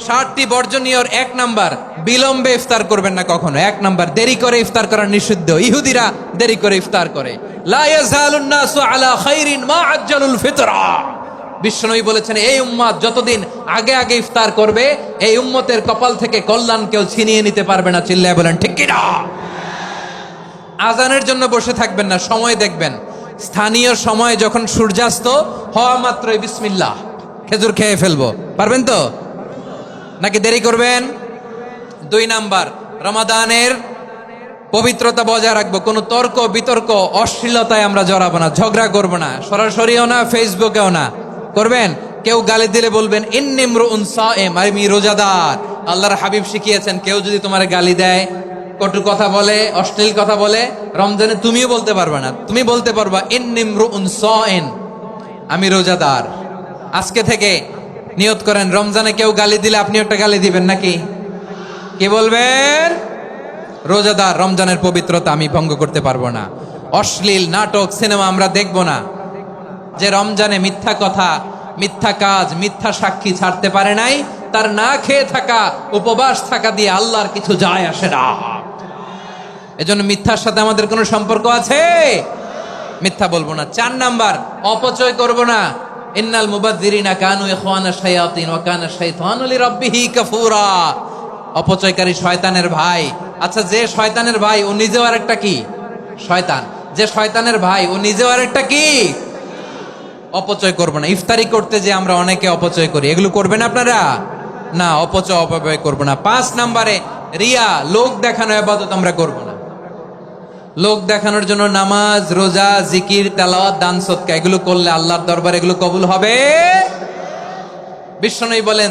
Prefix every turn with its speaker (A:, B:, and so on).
A: 60টি বর্জনীয়র 1 number, বিলম্বে ইফতার করবেন না কখনো। 1 নাম্বার, দেরি করে ইফতার করা নিষিদ্ধ। ইহুদিরা দেরি করে ইফতার করে। লা ইয়াজালুন নাসু আলা খাইরিন মা আজ্জালুল ফিতরা। বিশ্বনবী বলেছেন, এই উম্মত যতদিন আগে আগে ইফতার করবে, এই উম্মতের কপাল থেকে কল্যাণ কেউ ছিনিয়ে নিতে পারবে না। চিল্লায় বলেন ঠিক কি না? আজানের জন্য বসে থাকবেন না, সময় দেখবেন। স্থানীয় সময় যখন সূর্যাস্ত হওয়া মাত্রই বিসমিল্লাহ, খেজুর খেয়ে ফেলবো। পারবেন তো নাকি দেরি করবেন? 2 নাম্বার, রমাদানের পবিত্রতা বজায় রাখবো। কোনো তর্ক বিতর্ক অশ্লীলতায় আমরা জড়াবো না, ঝগড়া করবো না, সরাসরিও না, ফেসবুকেও না। করবেন কেউ গালি দিলে বলবেন ইন্নিমরুউন সায়েম, আমি রোজাদার। আল্লাহর হাবিব শিখিয়েছেন, কেউ যদি তোমার গালি দেয়, কটু কথা বলে, অশ্লীল কথা বলে, রমজানে তুমিও বলতে পারবে না। তুমি বলতে পারবা ইন্নিমরুউন সায়েম, আমি রোজাদার। আজকে থেকে নিয়ত করেন, রমজানে কেউ গালি দিলে আপনি একটা গালি দিবেন নাকি? কি বলবেন? রোজাদার, রমজানের পবিত্রতা আমি ভঙ্গ করতে পারবো না। অশ্লীল নাটক সিনেমা আমরা দেখবো না। যে রমজানে মিথ্যা কথা, মিথ্যা কাজ, মিথ্যা সাক্ষী ছাড়তে পারে নাই, তার না খেয়ে থাকা, উপবাস থাকা দিয়ে আল্লাহর কিছু যায় আসে না। এজন্য মিথ্যার সাথে আমাদের কোনো সম্পর্ক আছে? মিথ্যা বলবো না। 4 নাম্বার, অপচয় করব না। ইন্নাল মুবাযযিরিনা কানু ইখওয়ানা শায়াতিন ওয়া কানা শাইতানু লিরাব্বিহি কাফুরা। অপচয়কারী শয়তানের ভাই। আচ্ছা, যে শয়তানের ভাই ও নিজেও আরেকটা কি? শয়তান। যে শয়তানের ভাই ও নিজেও আরেকটা কি? অপচয় করব না। ইফতারি করতে যে আমরা অনেকে অপচয় করি, এগুলো করবেন আপনারা না। অপচয় অপব্যয় করব না। 5 নাম্বারে, রিয়া, লোক দেখানো ইবাদত আমরা করব না। লোক দেখানোর জন্য নামাজ, রোজা, জিকির, তেলাওয়াত, দান, সদকা এগুলো করলে আল্লাহর দরবারে এগুলো কবুল হবে? বিশ্বনবী বলেন,